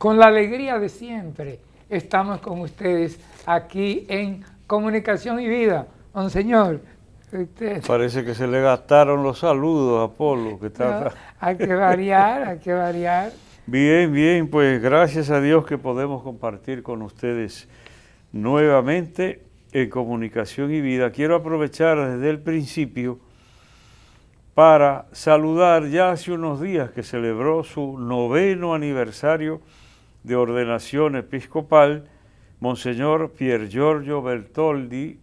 con la alegría de siempre, estamos con ustedes aquí en Comunicación y Vida. Monseñor, usted... Parece que se le gastaron los saludos a Polo. Que está... No, hay que variar, hay que variar. Bien, bien, pues gracias a Dios que podemos compartir con ustedes nuevamente en Comunicación y Vida. Quiero aprovechar desde el principio para saludar ya hace unos días que celebró su 9º aniversario de ordenación episcopal, Monseñor Pier Giorgio Bertoldi,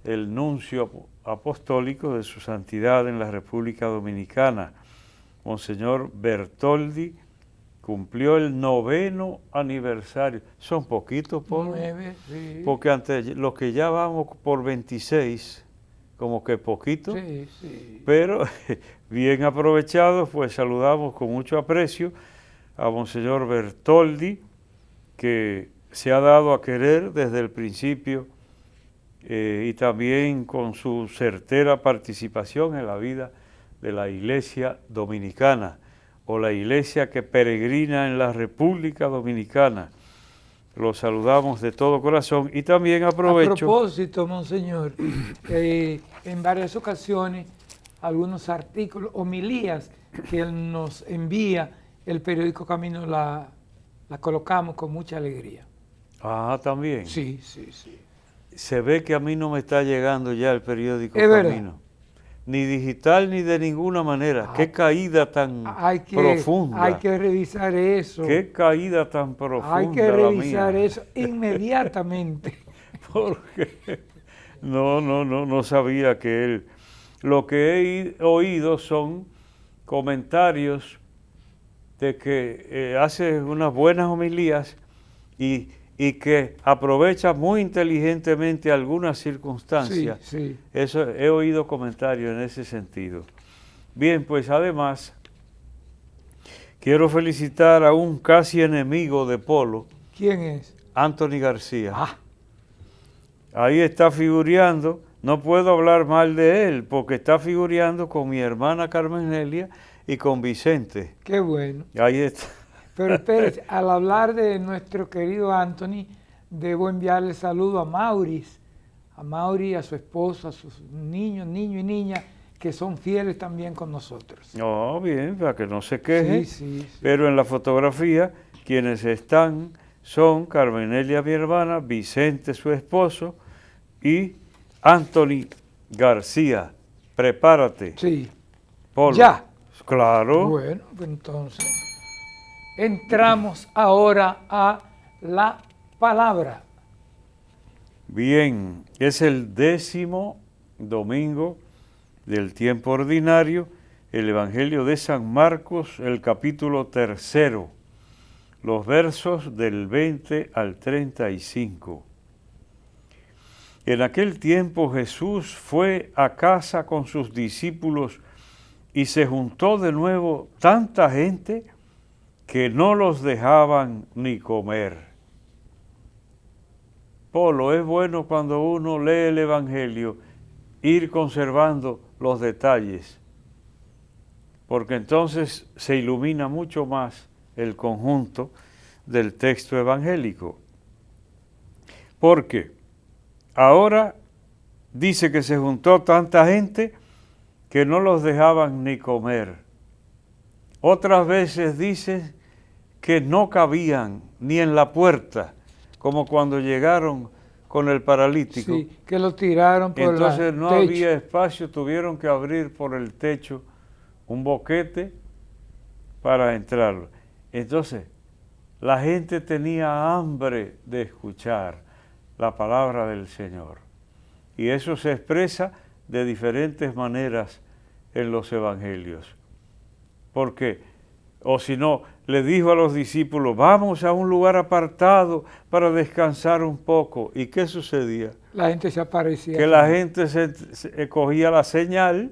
el nuncio apostólico de su santidad en la República Dominicana. Monseñor Bertoldi cumplió el 9º aniversario. Son poquitos, Polo, 9, sí. porque ante los que ya vamos por 26, como que poquito, Sí, sí. pero bien aprovechados, pues saludamos con mucho aprecio a Monseñor Bertoldi, que se ha dado a querer desde el principio y también con su certera participación en la vida de la Iglesia Dominicana o la Iglesia que peregrina en la República Dominicana. Lo saludamos de todo corazón y también aprovecho... A propósito, Monseñor, en varias ocasiones, algunos artículos, homilías que él nos envía, el periódico Camino la colocamos con mucha alegría. Ah, también. Sí, sí, sí. Se ve que a mí no me está llegando ya el periódico Es Camino. verdad. Ni digital ni de ninguna manera. Qué caída tan profunda. Hay que revisar eso. Qué caída tan profunda. Hay que revisar eso inmediatamente. Porque no sabía que él... Lo que he oído son comentarios de que hace unas buenas homilías y que aprovecha muy inteligentemente algunas circunstancias. Sí, sí. Eso, he oído comentarios en ese sentido. Bien, pues además, quiero felicitar a un casi enemigo de Polo. ¿Quién es? Anthony García. Ah. Ahí está figureando, no puedo hablar mal de él, porque está figureando con mi hermana Carmen Nelia y con Vicente. Qué bueno. Ahí está. Pero espérese, al hablar de nuestro querido Anthony, debo enviarle saludo a Maurice, a su esposa, a sus niños y niñas, que son fieles también con nosotros. No, bien, para que no se queje. Sí, sí. Pero en la fotografía, quienes están son Carmen Nelia, mi hermana, Vicente, su esposo, y Anthony García. Prepárate. Sí. Polo. Ya. Claro. Bueno, pues entonces entramos ahora a la palabra. Bien, es el 10º domingo del tiempo ordinario, el Evangelio de San Marcos, el capítulo 3, los versos del 20 al 35. En aquel tiempo Jesús fue a casa con sus discípulos y se juntó de nuevo tanta gente que no los dejaban ni comer. Polo, es bueno cuando uno lee el Evangelio ir conservando los detalles, porque entonces se ilumina mucho más el conjunto del texto evangélico. Porque ahora dice que se juntó tanta gente que no los dejaban ni comer. Otras veces dice que no cabían ni en la puerta, como cuando llegaron con el paralítico. Sí, que lo tiraron por el techo. Entonces no había espacio, tuvieron que abrir por el techo un boquete para entrar. Entonces, la gente tenía hambre de escuchar la palabra del Señor. Y eso se expresa de diferentes maneras en los evangelios. Porque, o si no, le dijo a los discípulos, vamos a un lugar apartado para descansar un poco. ¿Y qué sucedía? La gente se aparecía. Que la gente se cogía la señal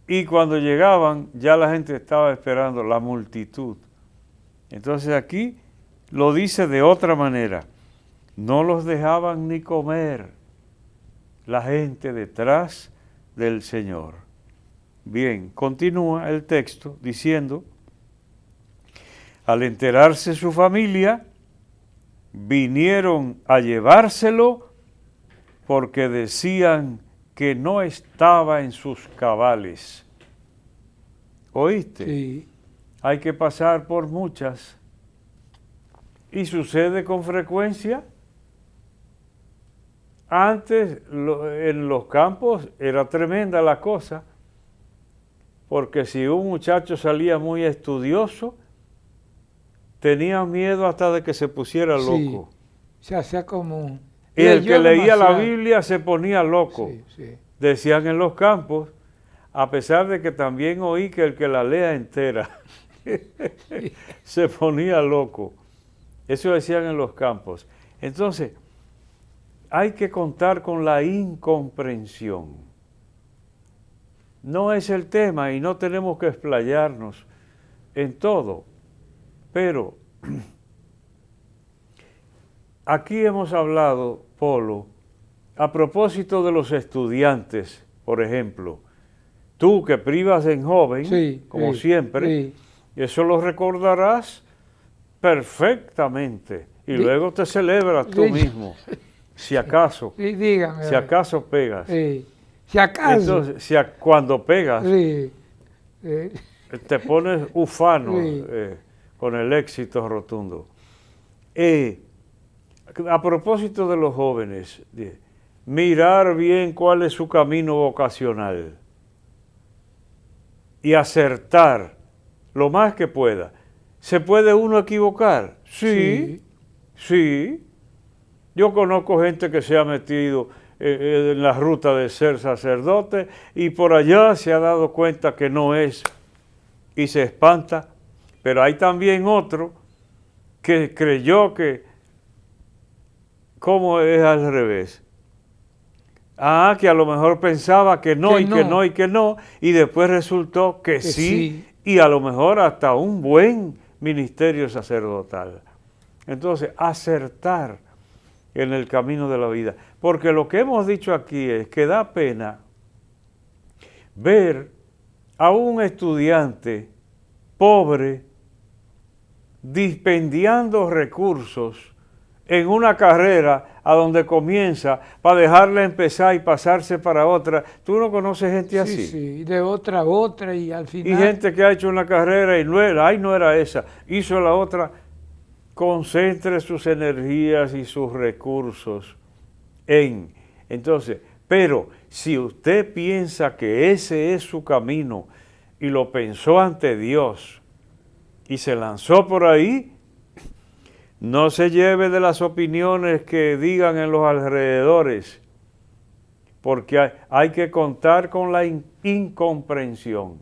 y cuando llegaban ya la gente estaba esperando, la multitud. Entonces aquí lo dice de otra manera. No los dejaban ni comer la gente detrás del Señor. Bien, continúa el texto diciendo, Al enterarse su familia, vinieron a llevárselo porque decían que no estaba en sus cabales. ¿Oíste? Sí. Hay que pasar por muchas. Y sucede con frecuencia. Antes en los campos era tremenda la cosa, porque si un muchacho salía muy estudioso, tenían miedo hasta de que se pusiera loco. Se hacía como... Y el que leía la demasiado. Biblia se ponía loco. Sí, sí. Decían en los campos, a pesar de que también oí que el que la lea entera se ponía loco. Eso decían en los campos. Entonces, hay que contar con la incomprensión. No es el tema y no tenemos que explayarnos en todo. Pero aquí hemos hablado, Polo, a propósito de los estudiantes, por ejemplo. Tú que privas en joven, Sí, como sí, siempre, sí. eso lo recordarás perfectamente. Y luego te celebras tú Sí. mismo, si acaso, Sí, dígame. si acaso pegas. Sí. Si acaso. Entonces, cuando pegas, Sí. te pones ufano Sí. con el éxito rotundo. A propósito de los jóvenes, mirar bien cuál es su camino vocacional y acertar lo más que pueda. ¿Se puede uno equivocar? Sí, sí. Yo conozco gente que se ha metido en la ruta de ser sacerdote y por allá se ha dado cuenta que no es y se espanta, pero hay también otro que creyó que, ¿cómo es al revés? Que a lo mejor pensaba que no, Que y no. que no, y que no, y después resultó que sí, y a lo mejor hasta un buen ministerio sacerdotal. Entonces, acertar en el camino de la vida. Porque lo que hemos dicho aquí es que da pena ver a un estudiante pobre dispendiando recursos en una carrera a donde comienza para dejarla empezar y pasarse para otra. ¿Tú no conoces gente así? Sí, de otra a otra y al final... Y gente que ha hecho una carrera y no era esa, hizo la otra. Concentre sus energías y sus recursos en. Entonces, pero si usted piensa que ese es su camino y lo pensó ante Dios y se lanzó por ahí, no se lleve de las opiniones que digan en los alrededores, porque hay que contar con la incomprensión.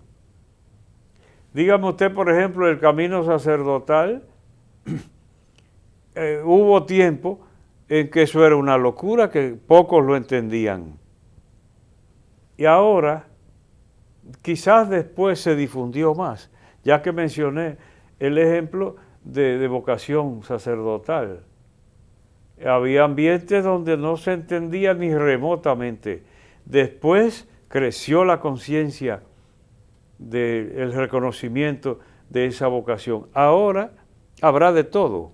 Dígame usted, por ejemplo, el camino sacerdotal. Hubo tiempo en que eso era una locura, que pocos lo entendían. Y ahora, quizás después se difundió más, ya que mencioné el ejemplo de vocación sacerdotal. Había ambientes donde no se entendía ni remotamente. Después creció la conciencia del reconocimiento de esa vocación. Ahora habrá de todo,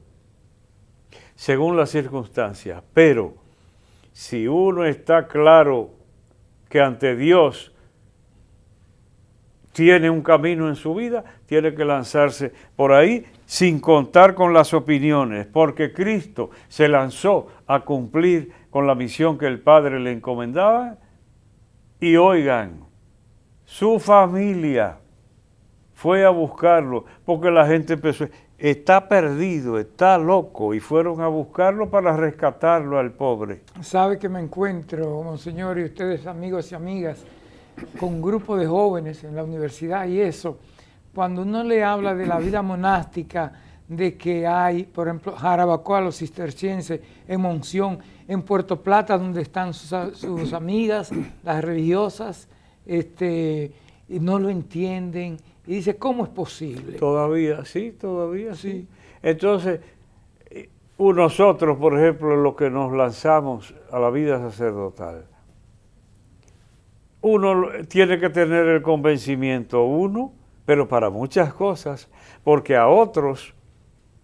según las circunstancias, pero si uno está claro que ante Dios tiene un camino en su vida, tiene que lanzarse por ahí sin contar con las opiniones, porque Cristo se lanzó a cumplir con la misión que el Padre le encomendaba. Y oigan, su familia fue a buscarlo, porque la gente empezó, está perdido, está loco, y fueron a buscarlo para rescatarlo al pobre. Sabe que me encuentro, monseñor, y ustedes amigos y amigas, con un grupo de jóvenes en la universidad y eso, cuando uno le habla de la vida monástica, de que hay, por ejemplo, Jarabacoa, los cistercienses, en Monción, en Puerto Plata, donde están sus amigas, las religiosas, y no lo entienden, y dice, ¿cómo es posible? Todavía sí. Entonces, nosotros, por ejemplo, los que nos lanzamos a la vida sacerdotal, uno tiene que tener el convencimiento, pero para muchas cosas, porque a otros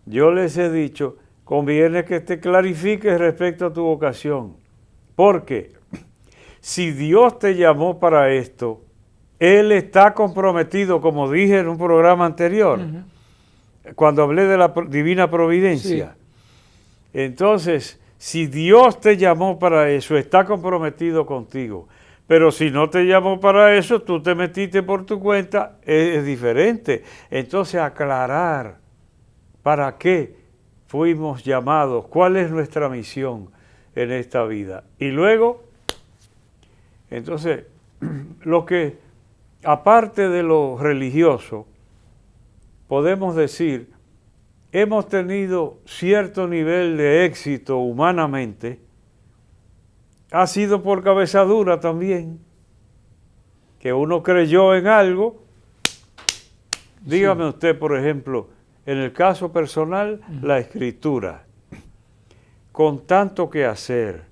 yo les he dicho, conviene que te clarifiques respecto a tu vocación. Porque si Dios te llamó para esto, Él está comprometido, como dije en un programa anterior, cuando hablé de la divina providencia. Sí. Entonces, si Dios te llamó para eso, está comprometido contigo. Pero si no te llamó para eso, tú te metiste por tu cuenta, es diferente. Entonces, aclarar para qué fuimos llamados, cuál es nuestra misión en esta vida. Y luego, entonces, lo que, aparte de lo religioso, podemos decir, hemos tenido cierto nivel de éxito humanamente, ha sido por cabeza dura también, que uno creyó en algo. Dígame usted, por ejemplo, en el caso personal, la Escritura, con tanto que hacer,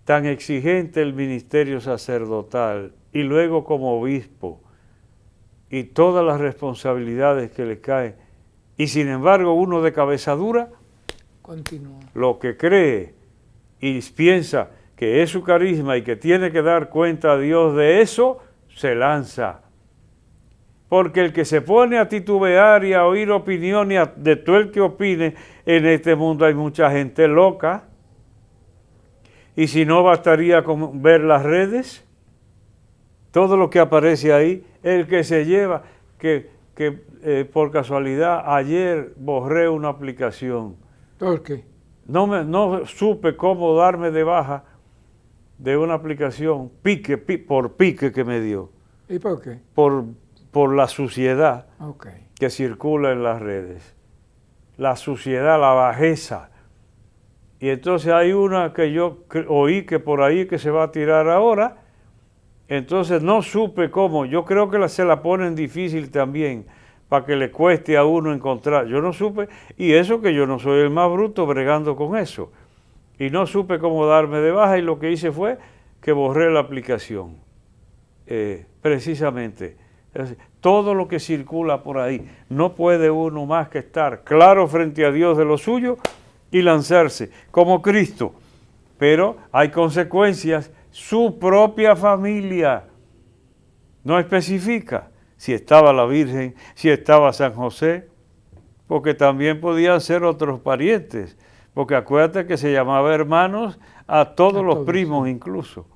tan exigente el ministerio sacerdotal, y luego como obispo, y todas las responsabilidades que le caen, y sin embargo uno de cabeza dura, continúa. Lo que cree y piensa que es su carisma y que tiene que dar cuenta a Dios de eso, se lanza. Porque el que se pone a titubear y a oír opiniones de todo el que opine, en este mundo hay mucha gente loca. Y si no bastaría con ver las redes, todo lo que aparece ahí, el que se lleva, que por casualidad ayer borré una aplicación. ¿Por qué? No supe cómo darme de baja de una aplicación, por pique que me dio. ¿Y por qué? Por la suciedad que circula en las redes. La suciedad, la bajeza. Y entonces hay una que yo oí que por ahí que se va a tirar ahora, entonces no supe cómo. Yo creo que se la ponen difícil también, para que le cueste a uno encontrar. Yo no supe, y eso que yo no soy el más bruto bregando con eso. Y no supe cómo darme de baja, y lo que hice fue que borré la aplicación. Precisamente. Todo lo que circula por ahí, no puede uno más que estar claro frente a Dios de lo suyo y lanzarse como Cristo. Pero hay consecuencias. Su propia familia no especifica si estaba la Virgen, si estaba San José, porque también podían ser otros parientes, porque acuérdate que se llamaba hermanos a todos los primos, incluso,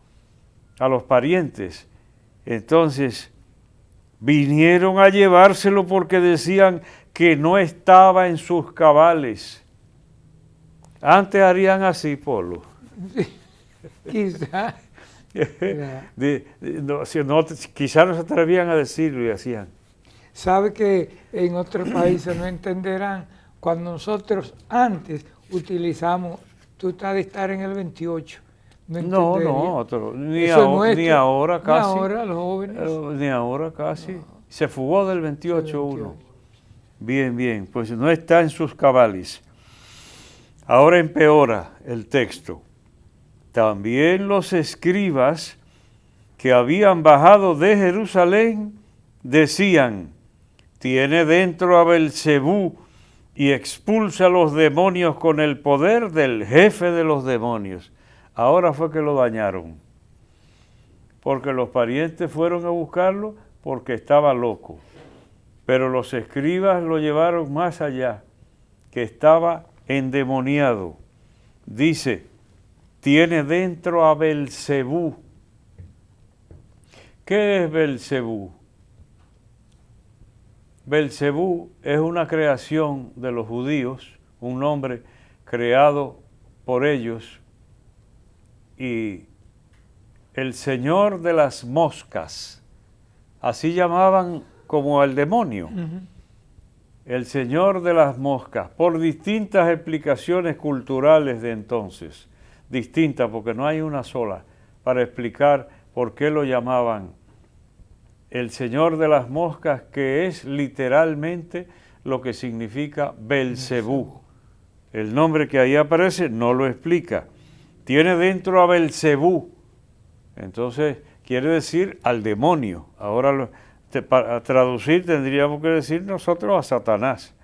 a los parientes. Entonces, vinieron a llevárselo porque decían que no estaba en sus cabales. Antes harían así, Polo. Quizás. Quizás no se atrevían a decirlo y hacían. ¿Sabe que en otros países no entenderán cuando nosotros antes utilizamos, tú estás de estar en el 28? Ni ahora casi. Ni ahora los jóvenes. Ni ahora casi. No. Se fugó del 28 uno. Bien, pues no está en sus cabales. Ahora empeora el texto. También los escribas que habían bajado de Jerusalén decían, tiene dentro a Belcebú y expulsa a los demonios con el poder del jefe de los demonios. Ahora fue que lo dañaron, porque los parientes fueron a buscarlo porque estaba loco, pero los escribas lo llevaron más allá, que estaba endemoniado. Dice, tiene dentro a Belcebú. ¿Qué es Belcebú? Belcebú es una creación de los judíos, un nombre creado por ellos, y el señor de las moscas, así llamaban como al demonio, el señor de las moscas, por distintas explicaciones culturales de entonces, distintas porque no hay una sola, para explicar por qué lo llamaban el señor de las moscas, que es literalmente lo que significa Belcebú. El nombre que ahí aparece no lo explica. Tiene dentro a Belcebú, entonces quiere decir al demonio. Ahora para traducir tendríamos que decir nosotros a Satanás.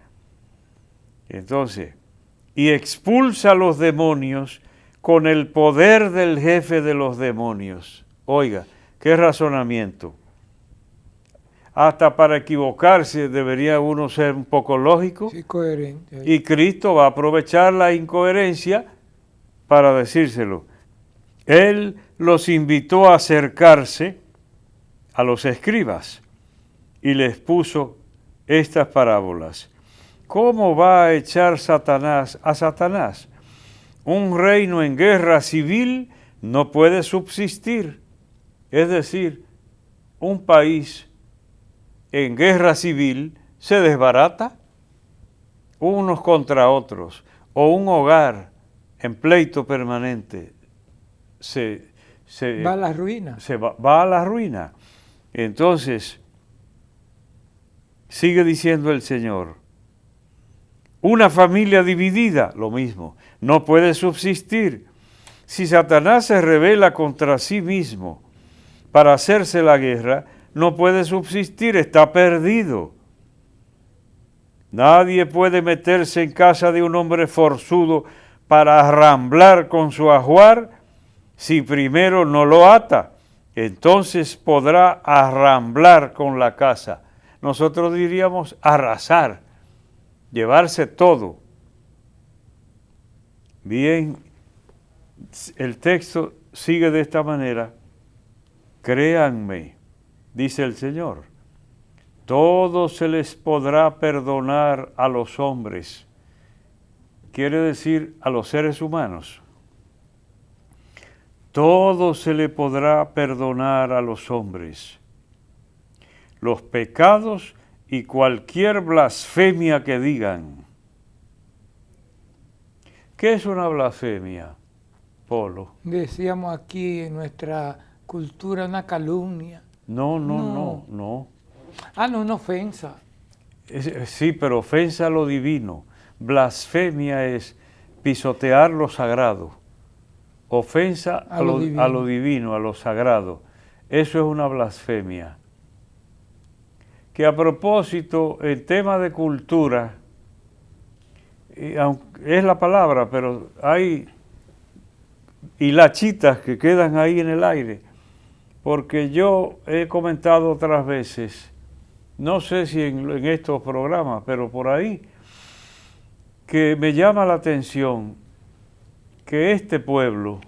Entonces, y expulsa a los demonios con el poder del jefe de los demonios. Oiga, qué razonamiento. Hasta para equivocarse debería uno ser un poco lógico. Sí, coherente. Y Cristo va a aprovechar la incoherencia para decírselo. Él los invitó a acercarse a los escribas y les puso estas parábolas. ¿Cómo va a echar Satanás a Satanás? Un reino en guerra civil no puede subsistir. Es decir, un país en guerra civil se desbarata unos contra otros, o un hogar en pleito permanente va a la ruina. Va a la ruina. Entonces, sigue diciendo el Señor, una familia dividida, lo mismo, no puede subsistir. Si Satanás se rebela contra sí mismo para hacerse la guerra, no puede subsistir, está perdido. Nadie puede meterse en casa de un hombre forzudo para arramblar con su ajuar si primero no lo ata. Entonces podrá arramblar con la casa. Nosotros diríamos arrasar, llevarse todo. Bien, el texto sigue de esta manera. Créanme, dice el Señor, todo se les podrá perdonar a los hombres. Quiere decir a los seres humanos. Todo se le podrá perdonar a los hombres. Los pecados y cualquier blasfemia que digan. ¿Qué es una blasfemia, Polo? Decíamos aquí en nuestra cultura una calumnia. No. Ah, no, una ofensa. Sí, pero ofensa a lo divino. Blasfemia es pisotear lo sagrado. Ofensa a lo divino, a lo sagrado. Eso es una blasfemia. Que a propósito, el tema de cultura, es la palabra, pero hay hilachitas que quedan ahí en el aire. Porque yo he comentado otras veces, no sé si en estos programas, pero por ahí, que me llama la atención que este pueblo,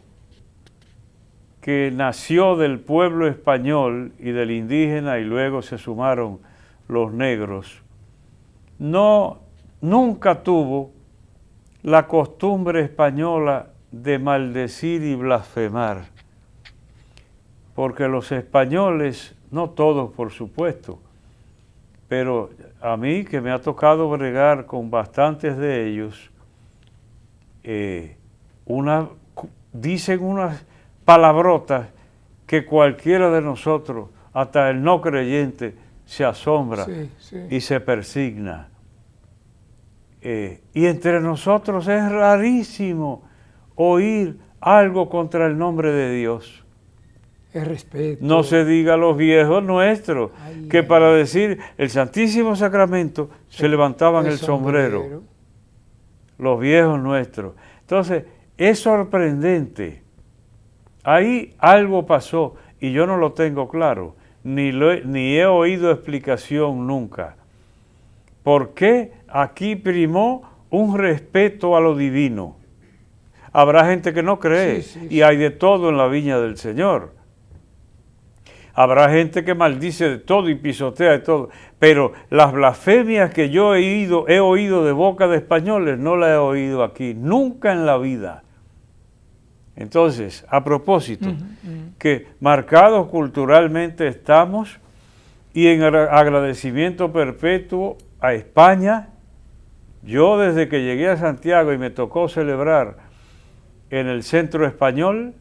que nació del pueblo español y del indígena y luego se sumaron los negros, nunca tuvo la costumbre española de maldecir y blasfemar. Porque los españoles, no todos por supuesto, pero a mí que me ha tocado bregar con bastantes de ellos, dicen unas palabrotas que cualquiera de nosotros, hasta el no creyente, se asombra y se persigna. Y entre nosotros es rarísimo oír algo contra el nombre de Dios. El respeto. No se diga a los viejos nuestros, que para decir el Santísimo Sacramento se levantaban el sombrero. Los viejos nuestros. Entonces, es sorprendente. Ahí algo pasó y yo no lo tengo claro, ni he oído explicación nunca. ¿Por qué aquí primó un respeto a lo divino? Habrá gente que no cree y hay de todo en la viña del Señor. Habrá gente que maldice de todo y pisotea de todo, pero las blasfemias que yo he oído de boca de españoles, no las he oído aquí, nunca en la vida. Entonces, a propósito, que marcados culturalmente estamos y en agradecimiento perpetuo a España, yo desde que llegué a Santiago y me tocó celebrar en el Centro Español,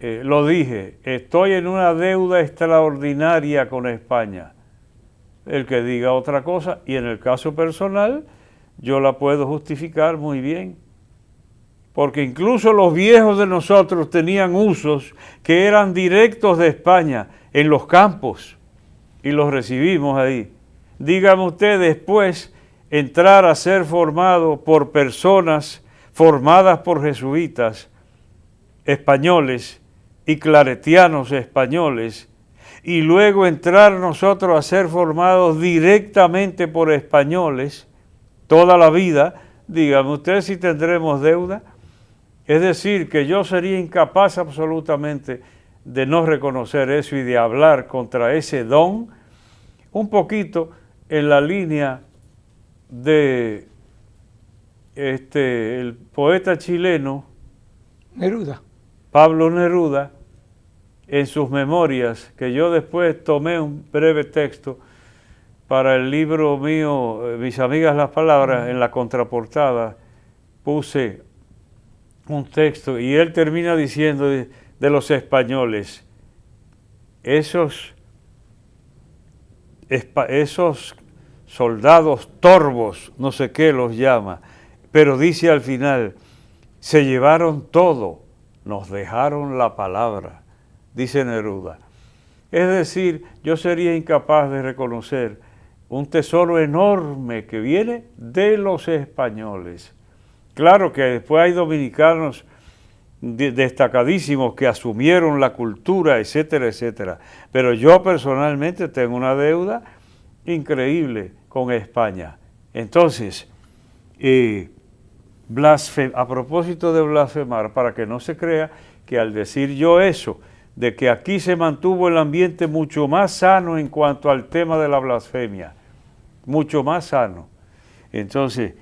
lo dije, estoy en una deuda extraordinaria con España. El que diga otra cosa, y en el caso personal, yo la puedo justificar muy bien. Porque incluso los viejos de nosotros tenían usos que eran directos de España en los campos, y los recibimos ahí. Dígame usted después, entrar a ser formado por personas formadas por jesuitas españoles y claretianos españoles, y luego entrar nosotros a ser formados directamente por españoles toda la vida, díganme ustedes si tendremos deuda. Es decir, que yo sería incapaz absolutamente de no reconocer eso y de hablar contra ese don, un poquito en la línea de el poeta chileno Neruda. Pablo Neruda, en sus memorias, que yo después tomé un breve texto para el libro mío, Mis amigas las palabras, en la contraportada puse un texto y él termina diciendo de los españoles, esos soldados torvos, no sé qué los llama, pero dice al final, se llevaron todo, nos dejaron la palabra, dice Neruda. Es decir, yo sería incapaz de reconocer un tesoro enorme que viene de los españoles. Claro que después hay dominicanos destacadísimos que asumieron la cultura, etcétera, etcétera. Pero yo personalmente tengo una deuda increíble con España. Entonces, a propósito de blasfemar, para que no se crea que al decir yo eso, de que aquí se mantuvo el ambiente mucho más sano en cuanto al tema de la blasfemia, mucho más sano. Entonces,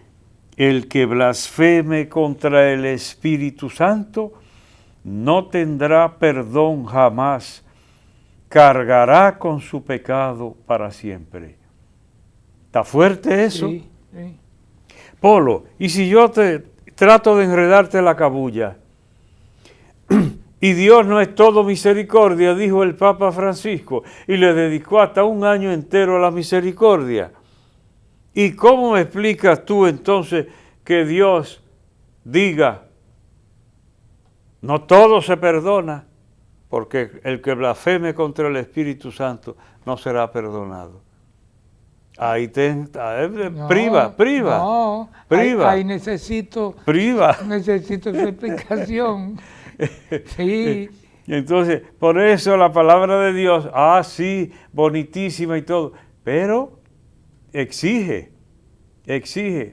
el que blasfeme contra el Espíritu Santo no tendrá perdón jamás, cargará con su pecado para siempre. ¿Está fuerte eso? Sí, sí. Polo, y si yo te trato de enredarte la cabulla, y Dios no es todo misericordia, dijo el Papa Francisco, y le dedicó hasta un año entero a la misericordia. ¿Y cómo me explicas tú entonces que Dios diga, no todo se perdona, porque el que blasfeme contra el Espíritu Santo no será perdonado? Ahí priva. No, priva. ahí necesito esa explicación. Sí. Entonces, por eso la palabra de Dios, sí, bonitísima y todo, pero exige.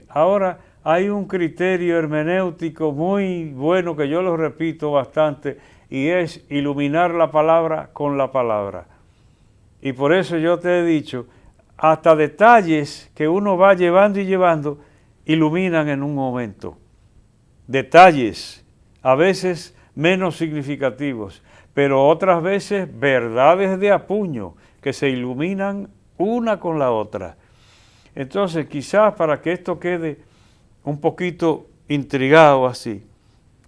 Ahora hay un criterio hermenéutico muy bueno que yo lo repito bastante y es iluminar la palabra con la palabra. Y por eso yo te he dicho, hasta detalles que uno va llevando y llevando, iluminan en un momento. Detalles, a veces menos significativos, pero otras veces verdades de a puño que se iluminan una con la otra. Entonces, quizás para que esto quede un poquito intrigado así,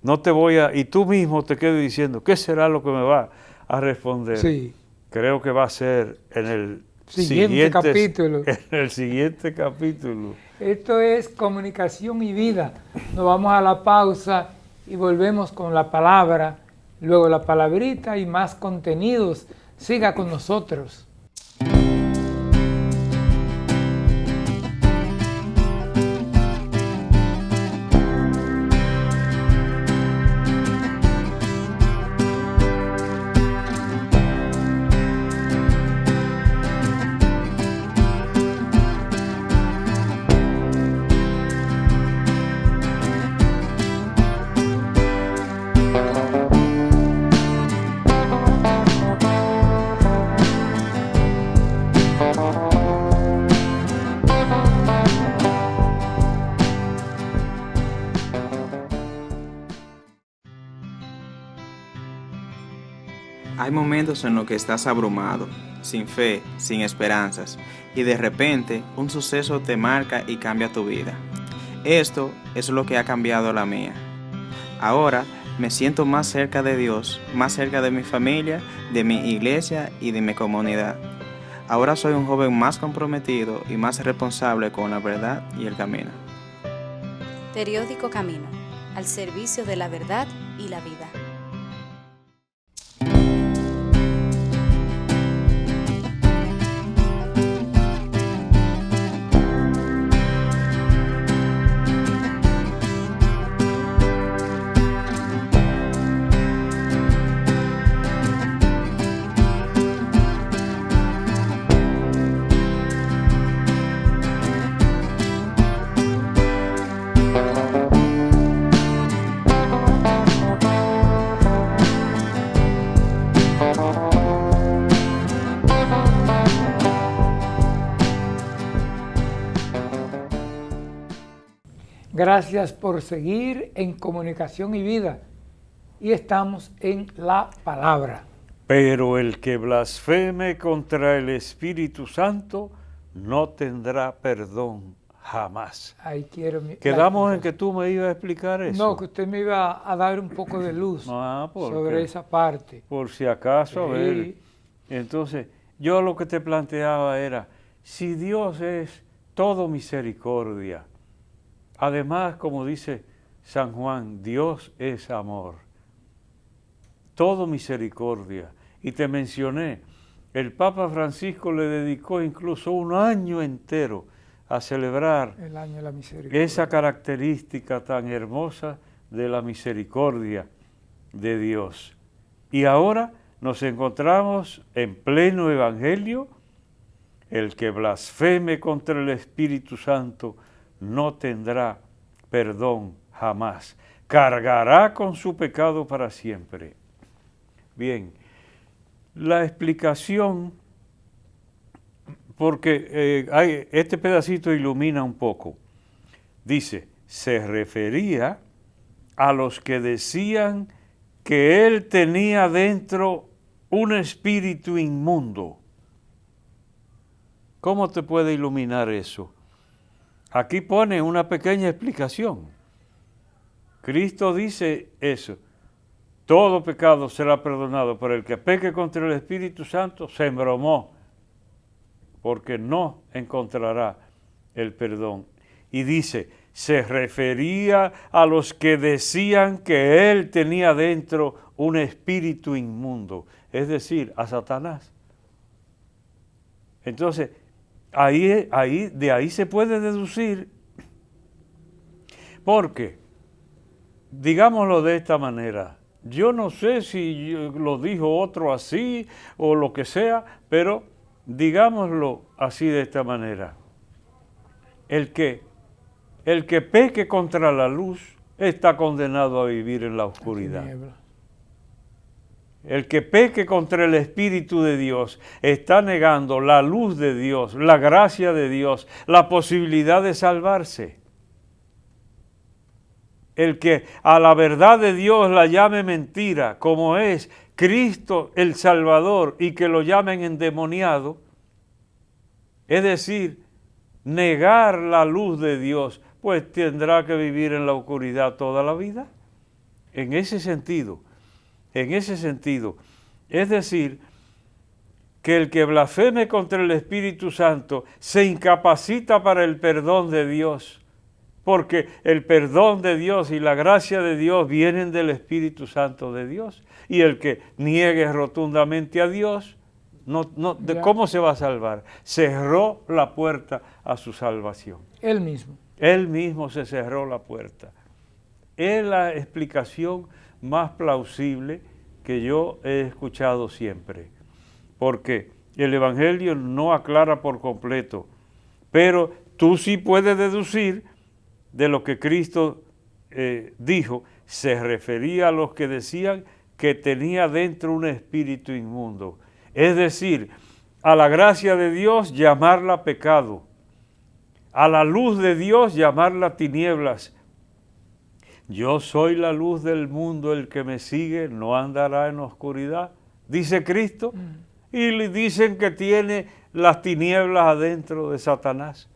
no te voy a, y tú mismo te quedes diciendo, ¿qué será lo que me va a responder? Sí. Creo que va a ser en el siguiente capítulo. En el siguiente capítulo. Esto es Comunicación y Vida. Nos vamos a la pausa y volvemos con la palabra, luego la palabrita y más contenidos. Siga con nosotros. Hay momentos en los que estás abrumado, sin fe, sin esperanzas, y de repente un suceso te marca y cambia tu vida. Esto es lo que ha cambiado la mía. Ahora me siento más cerca de Dios, más cerca de mi familia, de mi iglesia y de mi comunidad. Ahora soy un joven más comprometido y más responsable con la verdad y el camino. Periódico Camino, al servicio de la verdad y la vida. Gracias por seguir en Comunicación y Vida. Y estamos en la palabra. Pero el que blasfeme contra el Espíritu Santo no tendrá perdón jamás. Ahí quiero Quedamos en que tú me ibas a explicar eso. No, que usted me iba a dar un poco de luz sobre esa parte. Por si acaso, Sí. a ver. Entonces, yo lo que te planteaba era, si Dios es todo misericordia, además, como dice San Juan, Dios es amor, todo misericordia. Y te mencioné, el Papa Francisco le dedicó incluso un año entero a celebrar El año de la misericordia. esa característica tan hermosa de la misericordia de Dios. Y ahora nos encontramos en pleno evangelio. El que blasfeme contra el Espíritu Santo no tendrá perdón jamás. Cargará con su pecado para siempre. Bien, la explicación, porque este pedacito ilumina un poco. Dice, se refería a los que decían que él tenía dentro un espíritu inmundo. ¿Cómo te puede iluminar eso? Aquí pone una pequeña explicación. Cristo dice eso. Todo pecado será perdonado, pero el que peque contra el Espíritu Santo se embromó, porque no encontrará el perdón. Y dice, se refería a los que decían que él tenía dentro un espíritu inmundo, es decir, a Satanás. Entonces, de ahí se puede deducir, porque, digámoslo de esta manera, yo no sé si lo dijo otro así o lo que sea, pero digámoslo así de esta manera. El que peque contra la luz está condenado a vivir en la oscuridad. El que peque contra el Espíritu de Dios está negando la luz de Dios, la gracia de Dios, la posibilidad de salvarse. El que a la verdad de Dios la llame mentira, como es Cristo el Salvador, y que lo llamen endemoniado, es decir, negar la luz de Dios, pues tendrá que vivir en la oscuridad toda la vida. En ese sentido, es decir, que el que blasfeme contra el Espíritu Santo se incapacita para el perdón de Dios, porque el perdón de Dios y la gracia de Dios vienen del Espíritu Santo de Dios. Y el que niegue rotundamente a Dios, ¿cómo se va a salvar? Cerró la puerta a su salvación. Él mismo. Él mismo se cerró la puerta. Es la explicación más plausible que yo he escuchado siempre, porque el Evangelio no aclara por completo, pero tú sí puedes deducir de lo que Cristo dijo. Se refería a los que decían que tenía dentro un espíritu inmundo, es decir, a la gracia de Dios llamarla pecado, a la luz de Dios llamarla tinieblas. Yo soy la luz del mundo, el que me sigue no andará en oscuridad, dice Cristo, y le dicen que tiene las tinieblas adentro de Satanás.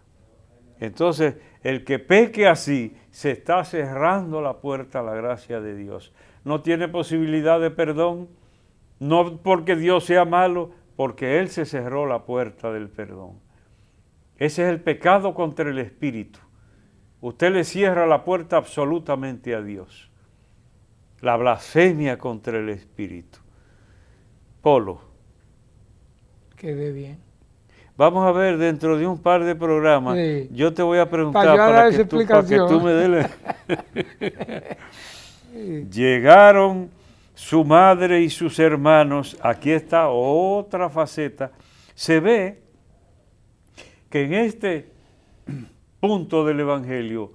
Entonces, el que peque así, se está cerrando la puerta a la gracia de Dios. No tiene posibilidad de perdón, no porque Dios sea malo, porque Él se cerró la puerta del perdón. Ese es el pecado contra el Espíritu. Usted le cierra la puerta absolutamente a Dios. La blasfemia contra el Espíritu. Polo. Quede bien. Vamos a ver dentro de un par de programas. Sí. Yo te voy a preguntar para que tú me des Llegaron su madre y sus hermanos. Aquí está otra faceta. Se ve que en este punto del Evangelio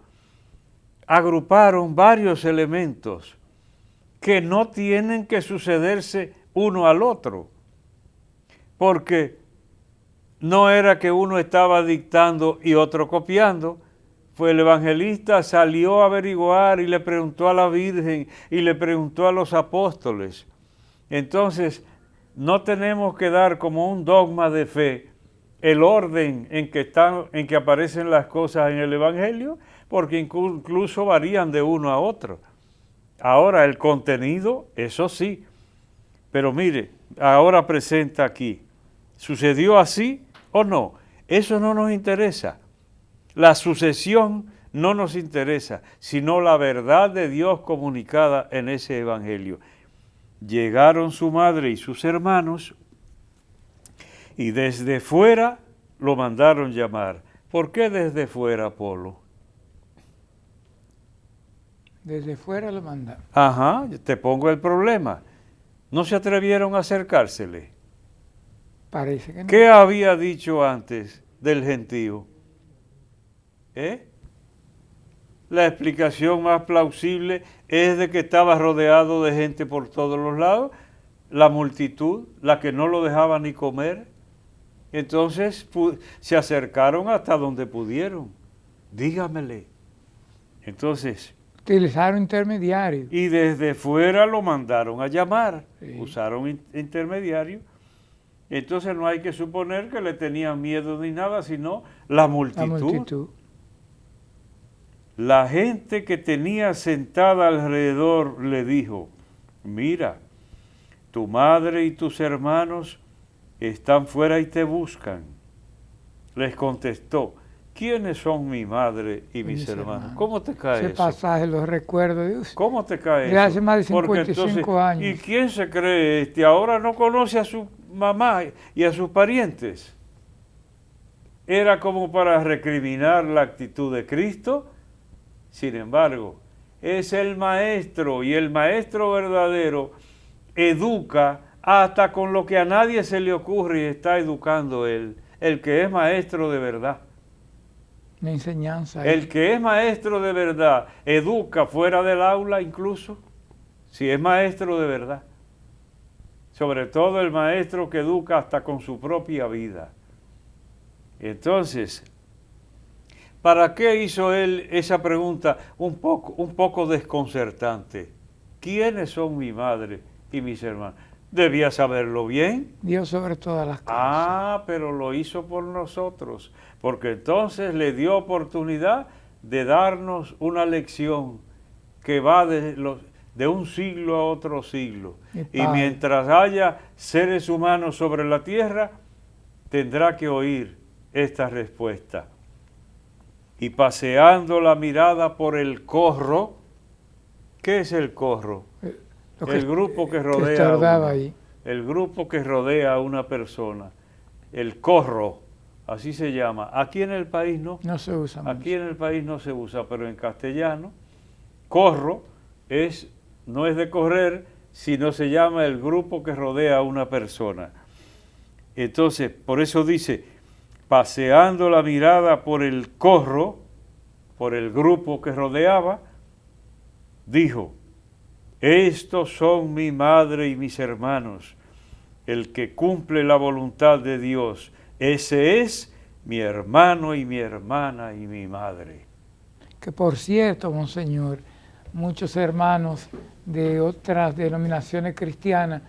agruparon varios elementos que no tienen que sucederse uno al otro, porque no era que uno estaba dictando y otro copiando, pues el evangelista salió a averiguar y le preguntó a la Virgen y le preguntó a los apóstoles. Entonces, no tenemos que dar como un dogma de fe el orden en que aparecen las cosas en el Evangelio, porque incluso varían de uno a otro. Ahora, el contenido, eso sí, pero mire, ahora presenta aquí, ¿sucedió así o no? Eso no nos interesa. La sucesión no nos interesa, sino la verdad de Dios comunicada en ese Evangelio. Llegaron su madre y sus hermanos y desde fuera lo mandaron llamar. ¿Por qué desde fuera, Polo? Desde fuera lo mandaron. Ajá, te pongo el problema. ¿No se atrevieron a acercársele? Parece que no. ¿Qué había dicho antes del gentío? La explicación más plausible es de que estaba rodeado de gente por todos los lados, la multitud, la que no lo dejaba ni comer. Entonces se acercaron hasta donde pudieron. Dígamele. Entonces, utilizaron intermediarios. y desde fuera lo mandaron a llamar, Sí. usaron intermediarios. Entonces no hay que suponer que le tenían miedo ni nada, sino la multitud. La multitud. La gente que tenía sentada alrededor le dijo, mira, tu madre y tus hermanos están fuera y te buscan. Les contestó, ¿quiénes son mi madre y mis hermanos? ¿Cómo te cae Ese eso? pasaje lo recuerdo. Dios. ¿Cómo te cae De eso? hace más de Porque 55 años. ¿y quién se cree este? Ahora no conoce a su mamá y a sus parientes. Era como para recriminar la actitud de Cristo. Sin embargo, es el maestro y el maestro verdadero educa hasta con lo que a nadie se le ocurre y está educando él, el que es maestro de verdad. Una enseñanza. El que es maestro de verdad educa fuera del aula incluso, si es maestro de verdad. Sobre todo el maestro que educa hasta con su propia vida. Entonces, ¿para qué hizo él esa pregunta un poco desconcertante? ¿Quiénes son mi madre y mis hermanos? Debía saberlo bien. Dios sobre todas las cosas. Ah, pero lo hizo por nosotros, porque entonces le dio oportunidad de darnos una lección que va de un siglo a otro siglo. Y mientras haya seres humanos sobre la tierra, tendrá que oír esta respuesta. Y paseando la mirada por el corro, ¿qué es el corro? El grupo que rodea el grupo que rodea a una persona, el corro, así se llama. Aquí en el país no. No se usa mucho. Aquí en el país no se usa, pero en castellano, corro no es de correr, sino se llama el grupo que rodea a una persona. Entonces, por eso dice, paseando la mirada por el corro, por el grupo que rodeaba, dijo, estos son mi madre y mis hermanos, el que cumple la voluntad de Dios, ese es mi hermano y mi hermana y mi madre. Que por cierto, monseñor, muchos hermanos de otras denominaciones cristianas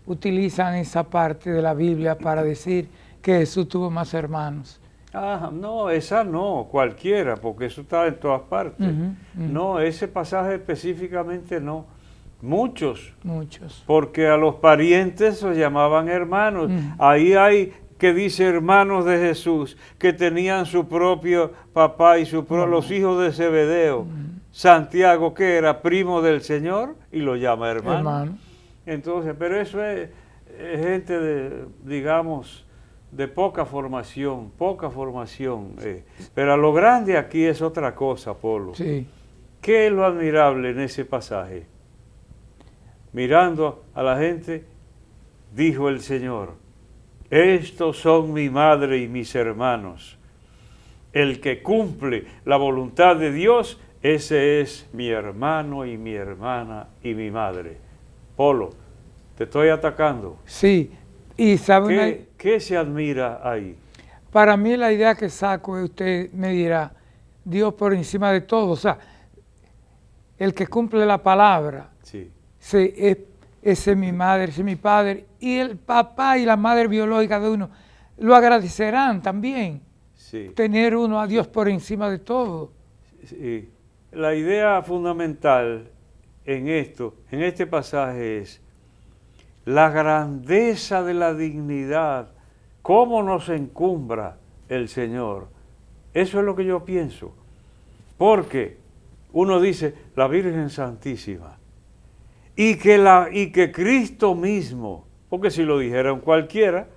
utilizan esa parte de la Biblia para decir que Jesús tuvo más hermanos. Ah, no, esa no, cualquiera, porque eso está en todas partes. No, ese pasaje específicamente no. Muchos. Porque a los parientes los llamaban hermanos. Ahí hay que dice hermanos de Jesús, que tenían su propio papá y los hijos de Zebedeo. Santiago, que era primo del Señor, y lo llama hermano. Entonces, pero eso es gente de, digamos, de poca formación. Pero a lo grande aquí es otra cosa, Polo. Sí. ¿Qué es lo admirable en ese pasaje? Mirando a la gente, dijo el Señor, estos son mi madre y mis hermanos. El que cumple la voluntad de Dios, ese es mi hermano y mi hermana y mi madre. Polo, te estoy atacando. Sí. Y ¿Qué se admira ahí? Para mí la idea que saco, usted me dirá, Dios por encima de todo. O sea, el que cumple la palabra, Sí. ese es mi madre, ese es mi padre, y el papá y la madre biológica de uno lo agradecerán también, Sí. tener uno a Dios por encima de todo. Sí. La idea fundamental en esto, en este pasaje es la grandeza de la dignidad, cómo nos encumbra el Señor. Eso es lo que yo pienso. Porque uno dice la Virgen Santísima y que Cristo mismo, porque si lo dijeran cualquiera,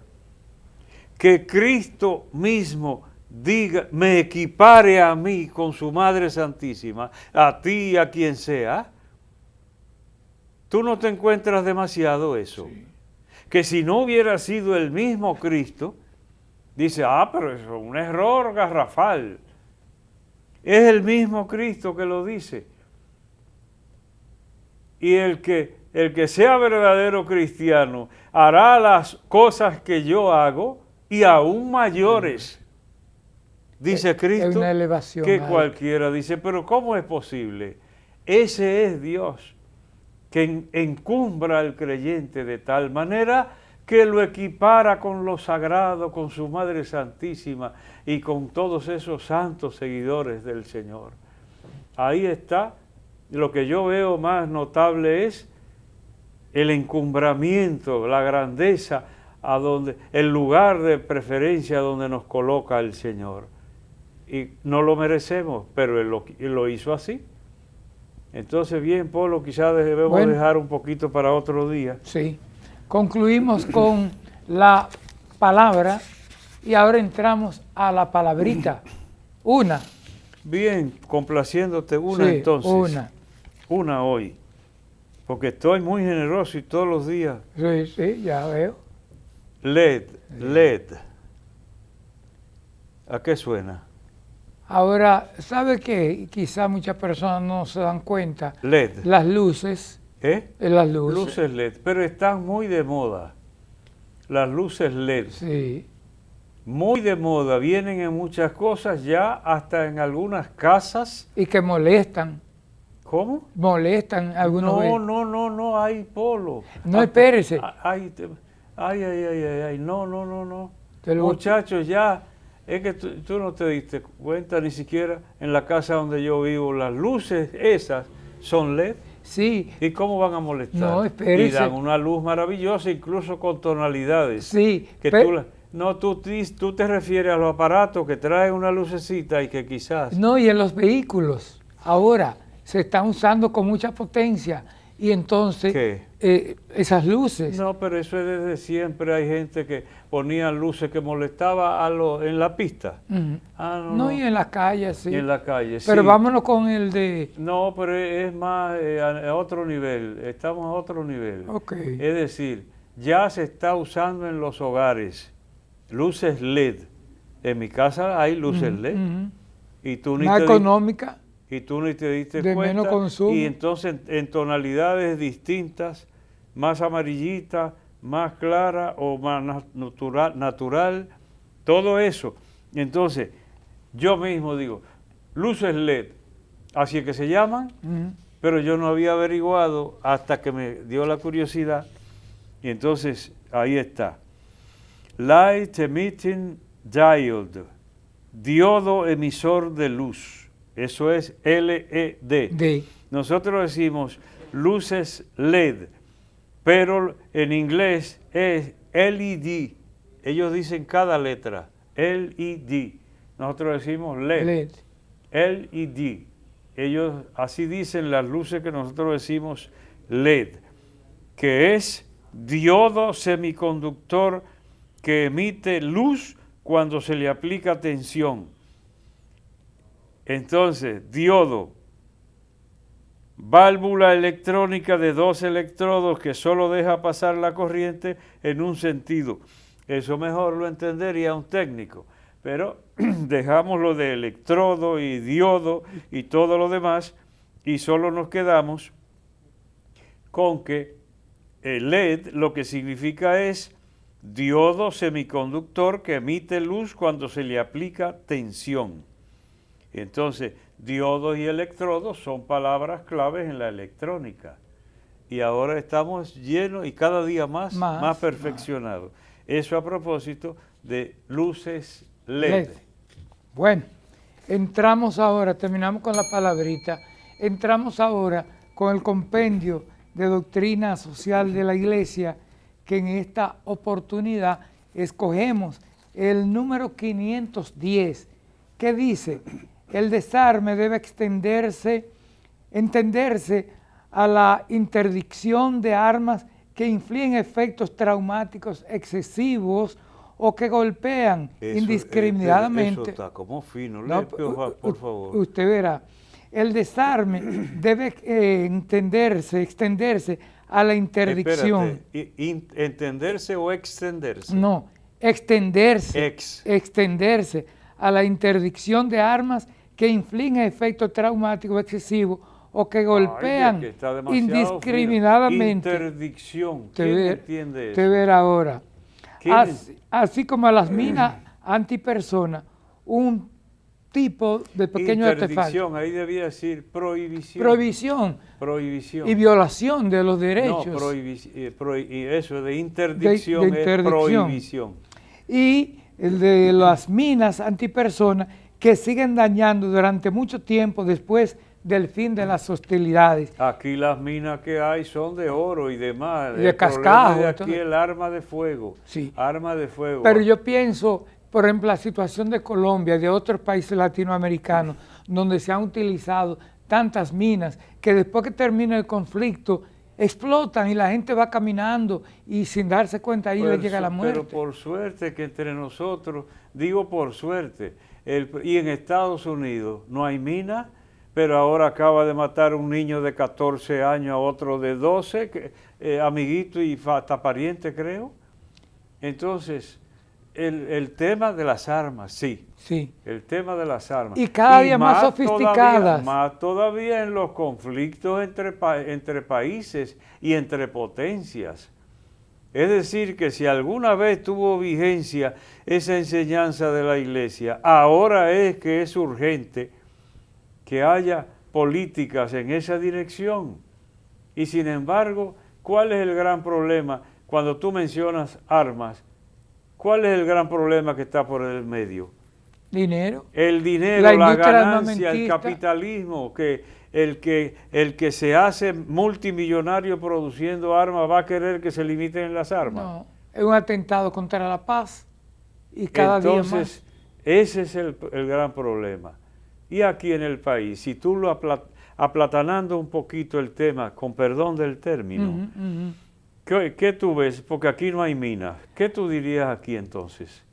que Cristo mismo diga, me equipare a mí con su Madre Santísima, a ti y a quien sea, tú no te encuentras demasiado eso. Sí. Que si no hubiera sido el mismo Cristo, dice, pero eso es un error garrafal. Es el mismo Cristo que lo dice. Y el que sea verdadero cristiano hará las cosas que yo hago y aún mayores, dice Cristo, Es una elevación que alta. cualquiera. Dice, pero ¿cómo es posible? Ese es Dios, que encumbra al creyente de tal manera que lo equipara con lo sagrado, con su Madre Santísima y con todos esos santos seguidores del Señor. Ahí está. Lo que yo veo más notable es el encumbramiento, la grandeza, el lugar de preferencia donde nos coloca el Señor. Y no lo merecemos, pero Él lo hizo así. Entonces, bien, Polo, quizás debemos dejar un poquito para otro día. Sí. Concluimos con la palabra y ahora entramos a la palabrita. Una. Bien, complaciéndote una Sí, entonces. Una hoy. Porque estoy muy generoso y todos los días. Sí, sí, ya veo. LED. ¿A qué suena? Ahora, ¿sabe qué? Quizá muchas personas no se dan cuenta. LED. Las luces. Las luces. Luces LED, pero están muy de moda. Las luces LED. Sí. Muy de moda, vienen en muchas cosas ya, hasta en algunas casas. Y que molestan. ¿Cómo? Molestan algunos. No, hay Polo. No, espérese. Ay, no. Te lo- Muchachos, ya, es que tú no te diste cuenta ni siquiera en la casa donde yo vivo, las luces esas son LED. Sí. ¿Y cómo van a molestar? No, espérese. Y dan una luz maravillosa, incluso con tonalidades. Sí. Que tú te refieres a los aparatos que traen una lucecita y que quizás... No, y en los vehículos. Ahora se están usando con mucha potencia. Y entonces, esas luces. No, pero eso es desde siempre. Hay gente que ponía luces que molestaba en la pista. No, y en las calles, sí. Y en la calle, Pero sí. vámonos con el de... No, pero es más a otro nivel. Estamos a otro nivel. Ok. Es decir, ya se está usando en los hogares luces LED. En mi casa hay luces LED. Y tú ni Más te económica. Y tú ni te diste de cuenta. menos consumo. Y entonces en tonalidades distintas, más amarillita, más clara o más natural, todo eso. Entonces, yo mismo digo, luces LED, así es que se llaman, pero yo no había averiguado hasta que me dio la curiosidad. Y entonces, ahí está. Light Emitting Diode, diodo emisor de luz. Eso es LED. Nosotros decimos luces LED, pero en inglés es LED. Ellos dicen cada letra, LED. Nosotros decimos LED. LED. Ellos así dicen las luces que nosotros decimos LED, que es diodo semiconductor que emite luz cuando se le aplica tensión. Entonces, diodo, válvula electrónica de 2 electrodos que solo deja pasar la corriente en un sentido. Eso mejor lo entendería un técnico, pero dejamos lo de electrodo y diodo y todo lo demás y solo nos quedamos con que el LED lo que significa es diodo semiconductor que emite luz cuando se le aplica tensión. Y entonces, diodos y electrodos son palabras claves en la electrónica. Y ahora estamos llenos y cada día más perfeccionados. Eso a propósito de luces LED. Bueno, entramos ahora, terminamos con la palabrita, entramos ahora con el compendio de doctrina social de la Iglesia, que en esta oportunidad escogemos el número 510, que dice: el desarme debe entenderse a la interdicción de armas que infligen efectos traumáticos excesivos o que golpean indiscriminadamente. Eso está como fino, No, por favor. Usted verá, el desarme debe extenderse a la interdicción. Espérate, ¿entenderse o extenderse? No, extenderse a la interdicción de armas que infligen efectos traumáticos excesivos o que golpean indiscriminadamente. Interdicción, ¿quién entiende eso? Usted verá ahora. Así como a las minas antipersonas, un tipo de pequeño artefacto. Interdicción, ahí debía decir prohibición. Prohibición. Y violación de los derechos. No, eso de interdicción, es prohibición. Y el de las minas antipersonas que siguen dañando durante mucho tiempo después del fin de las hostilidades. Aquí las minas que hay son de oro y demás. Y de cascajo. De aquí el arma de fuego. Sí. Arma de fuego. Pero yo pienso, por ejemplo, la situación de Colombia, de otros países latinoamericanos, donde se han utilizado tantas minas, que después que termina el conflicto, explotan y la gente va caminando y sin darse cuenta ahí le llega la muerte. Pero por suerte que entre nosotros, digo por suerte, y en Estados Unidos no hay minas, pero ahora acaba de matar un niño de 14 años a otro de 12, amiguito y hasta pariente creo. Entonces, el tema de las armas, sí. El tema de las armas. Y cada día más sofisticadas. Más todavía en los conflictos entre países y entre potencias. Es decir, que si alguna vez tuvo vigencia esa enseñanza de la Iglesia, ahora es que es urgente que haya políticas en esa dirección. Y sin embargo, ¿cuál es el gran problema cuando tú mencionas armas? ¿Cuál es el gran problema que está por el medio? Dinero. El dinero, la ganancia, el capitalismo, que el que se hace multimillonario produciendo armas va a querer que se limiten las armas. No, es un atentado contra la paz y cada día más. Entonces, ese es el gran problema. Y aquí en el país, si tú lo aplatanando un poquito el tema, con perdón del término, ¿qué tú ves? Porque aquí no hay minas. ¿Qué tú dirías aquí entonces?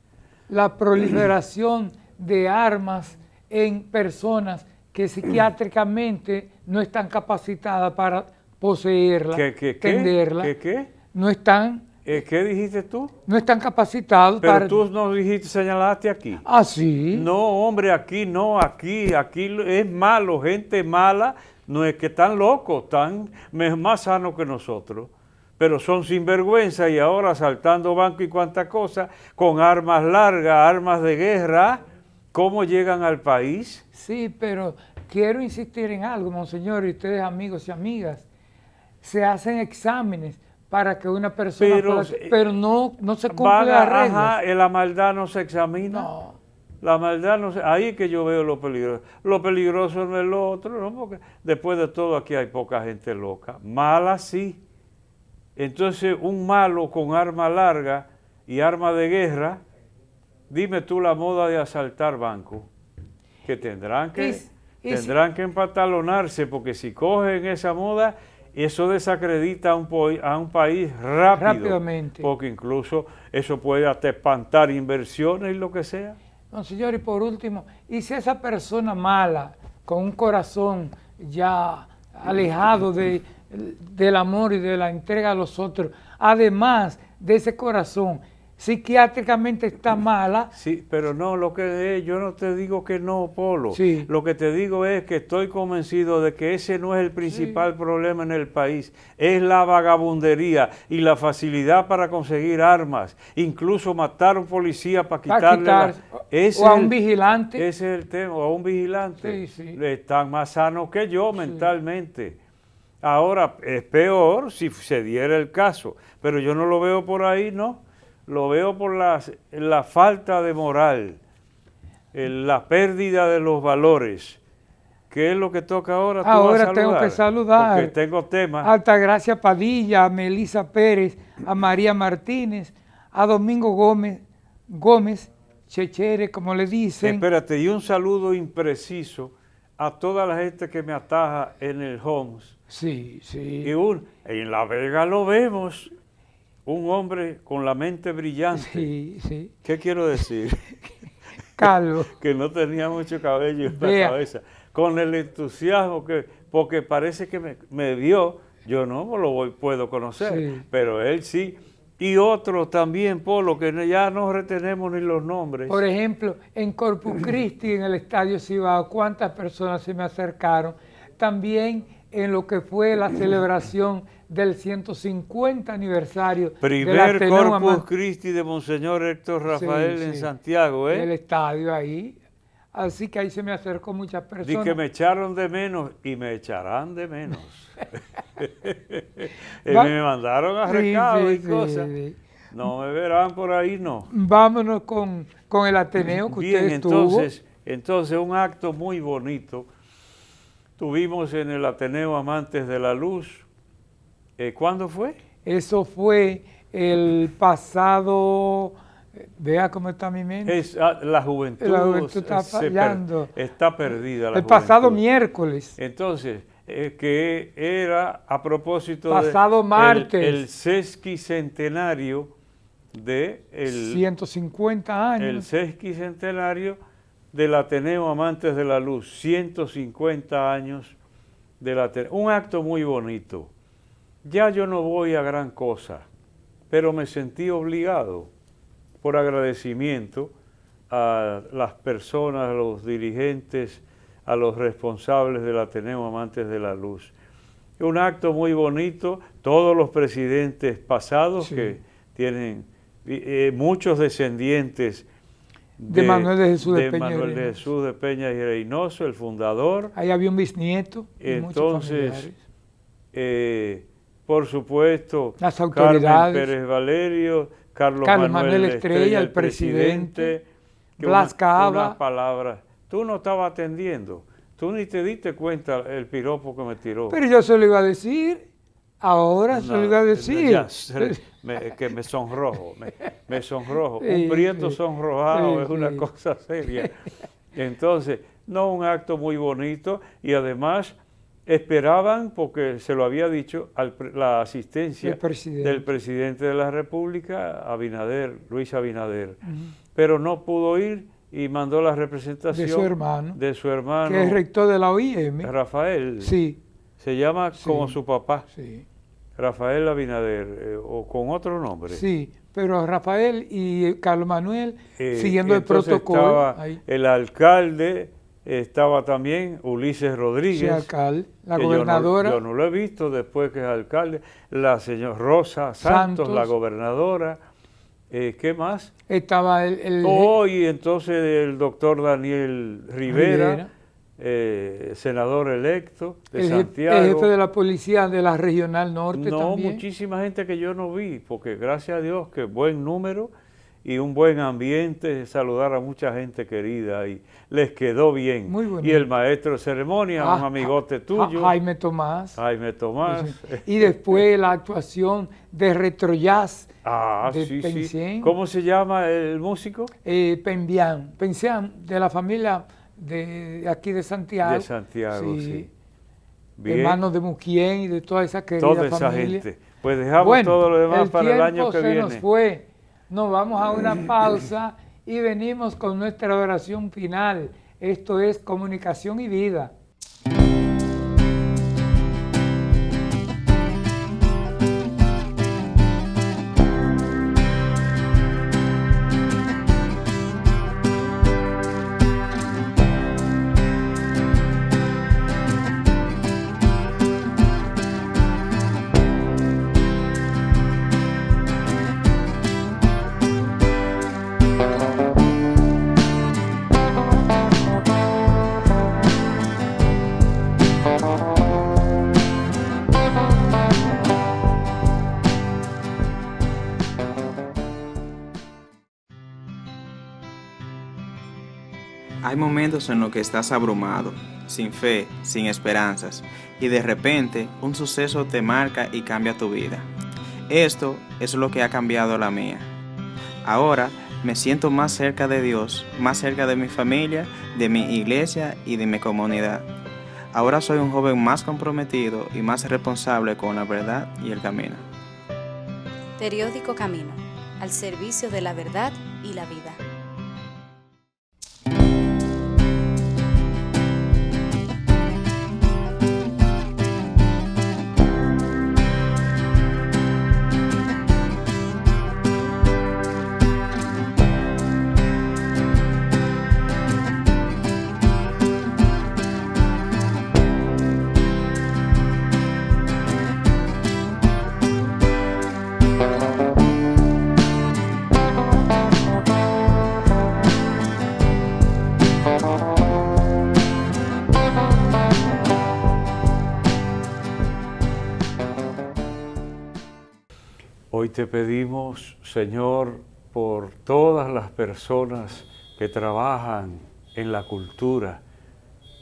La proliferación de armas en personas que psiquiátricamente no están capacitadas para poseerla, tenderla. ¿Qué? No están. ¿Qué dijiste tú? No están capacitados para... Pero tú no dijiste, señalaste aquí. Ah, sí. No, hombre, aquí no, aquí es malo, gente mala, no es que están locos, están más sanos que nosotros, pero son sinvergüenza y ahora asaltando bancos y cuantas cosas, con armas largas, armas de guerra, ¿cómo llegan al país? Sí, pero quiero insistir en algo, monseñor, y ustedes amigos y amigas, se hacen exámenes para que una persona pero no se cumple las reglas. Ajá, la maldad no se examina. No. La maldad no se... Ahí es que yo veo lo peligroso. Lo peligroso no es lo otro, ¿no? Porque después de todo aquí hay poca gente loca. Mala sí. Entonces un malo con arma larga y arma de guerra, dime tú la moda de asaltar bancos, que tendrán que empatalonarse, porque si cogen esa moda, eso desacredita a un país rápidamente. Porque incluso eso puede hasta espantar inversiones y lo que sea. No, señor, y por último, y si esa persona mala, con un corazón ya alejado del amor y de la entrega a los otros, además de ese corazón, psiquiátricamente está mala. Sí, pero no, lo que es, yo no te digo que no, Polo. Sí. Lo que te digo es que estoy convencido de que ese no es el principal problema en el país. Es la vagabundería y la facilidad para conseguir armas. Incluso matar a un policía para quitarle o a un vigilante. Ese es el tema, o a un vigilante. Sí. Están más sanos que yo mentalmente. Ahora, es peor si se diera el caso, pero yo no lo veo por ahí, ¿no? Lo veo por la falta de moral, la pérdida de los valores. ¿Qué es lo que toca ahora? Ahora tengo que saludar. Porque tengo temas. A Altagracia Padilla, a Melisa Pérez, a María Martínez, a Domingo Gómez, Chechere, como le dicen. Espérate, y un saludo impreciso a toda la gente que me ataja en el Homs. Sí. Y en La Vega lo vemos. Un hombre con la mente brillante. Sí. ¿Qué quiero decir? Calvo. Que no tenía mucho cabello en la cabeza. Con el entusiasmo porque parece que me vio, yo no puedo conocer, Sí. pero él sí. Y otro también, Polo, que ya no retenemos ni los nombres. Por ejemplo, en Corpus Christi, en el Estadio Cibao, ¿cuántas personas se me acercaron? También en lo que fue la celebración del 150 aniversario Primer del Corpus Christi de Monseñor Héctor Rafael en Santiago, ¿eh? El estadio ahí. Así que ahí se me acercó muchas personas. Di que me echaron de menos y me echarán de menos. Me mandaron a recado y cosas. Sí. No me verán por ahí, no. Vámonos con el Ateneo que Bien, usted tuvo. Entonces un acto muy bonito. Tuvimos en el Ateneo Amantes de la Luz. ¿Cuándo fue? Eso fue el pasado, vea cómo está mi mente. La juventud está fallando. Está perdida la juventud. Pasado miércoles. Entonces, que era a propósito pasado martes. El sesquicentenario de 150 años. El sesquicentenario del Ateneo Amantes de la Luz, 150 años del Ateneo. Un acto muy bonito. Ya yo no voy a gran cosa, pero me sentí obligado por agradecimiento a las personas, a los dirigentes, a los responsables del Ateneo Amantes de la Luz. Un acto muy bonito, todos los presidentes pasados que tienen muchos descendientes de Manuel de Jesús de Peña, Manuel de Jesús de Peña y Reynoso, el fundador. Ahí había un bisnieto. Entonces, por supuesto, las autoridades. Carmen Pérez Valerio, Carlos Manuel Estrella, el presidente, Blas Cava. Unas palabras. Tú no estabas atendiendo, tú ni te diste cuenta el piropo que me tiró. Pero yo se lo iba a decir, ahora se lo iba a decir. Que me sonrojo, me sonrojo. Un prieto sonrojado es una cosa seria. Entonces, no, un acto muy bonito y además esperaban, porque se lo había dicho, la asistencia del presidente de la República, Luis Abinader. Pero no pudo ir y mandó la representación de su hermano. Que es rector de la OIM. Rafael. Sí. Se llama como su papá. Sí. Rafael Abinader, o con otro nombre. Sí, pero Rafael y Carlos Manuel, siguiendo el protocolo. Estaba el alcalde, estaba también Ulises Rodríguez. Sí, alcalde, la gobernadora. Yo no lo he visto después que es alcalde. La señora Rosa Santos, la gobernadora. ¿Qué más? Estaba y entonces el doctor Daniel Rivera. Senador electo de Santiago. El jefe de la policía de la Regional Norte también. No, muchísima gente que yo no vi, porque gracias a Dios que buen número y un buen ambiente, saludar a mucha gente querida y les quedó bien. Muy bueno. Y el maestro de ceremonia, un amigote tuyo. Jaime Tomás. Y después la actuación de Retrojazz. Sí. ¿Cómo se llama el músico? Pensián, de la familia de aquí de Santiago. De Santiago, sí. Bien. Hermanos de Muquien y de toda esa querida toda esa familia. Gente. Pues dejamos todo lo demás para el año que viene. Nos fue. Nos vamos a una pausa y venimos con nuestra oración final. Esto es Comunicación y Vida. Hay momentos en los que estás abrumado, sin fe, sin esperanzas, y de repente un suceso te marca y cambia tu vida. Esto es lo que ha cambiado la mía. Ahora me siento más cerca de Dios, más cerca de mi familia, de mi iglesia y de mi comunidad. Ahora soy un joven más comprometido y más responsable con la verdad y el camino. Periódico Camino, al servicio de la verdad y la vida. Hoy te pedimos, Señor, por todas las personas que trabajan en la cultura,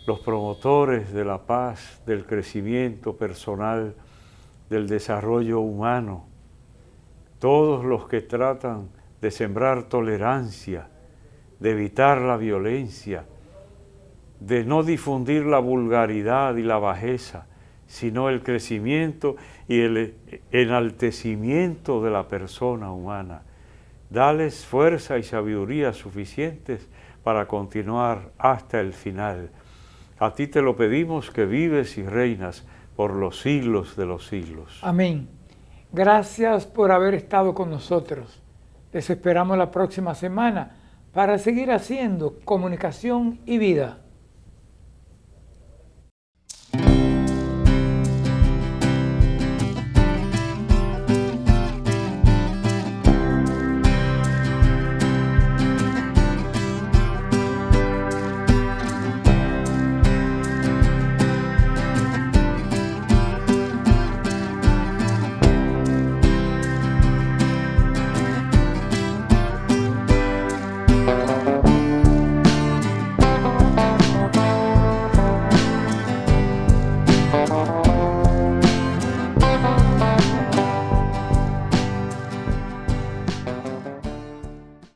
los promotores de la paz, del crecimiento personal, del desarrollo humano, todos los que tratan de sembrar tolerancia, de evitar la violencia, de no difundir la vulgaridad y la bajeza, sino el crecimiento y el enaltecimiento de la persona humana. Dales fuerza y sabiduría suficientes para continuar hasta el final. A ti te lo pedimos, que vives y reinas por los siglos de los siglos. Amén. Gracias por haber estado con nosotros. Les esperamos la próxima semana para seguir haciendo comunicación y vida.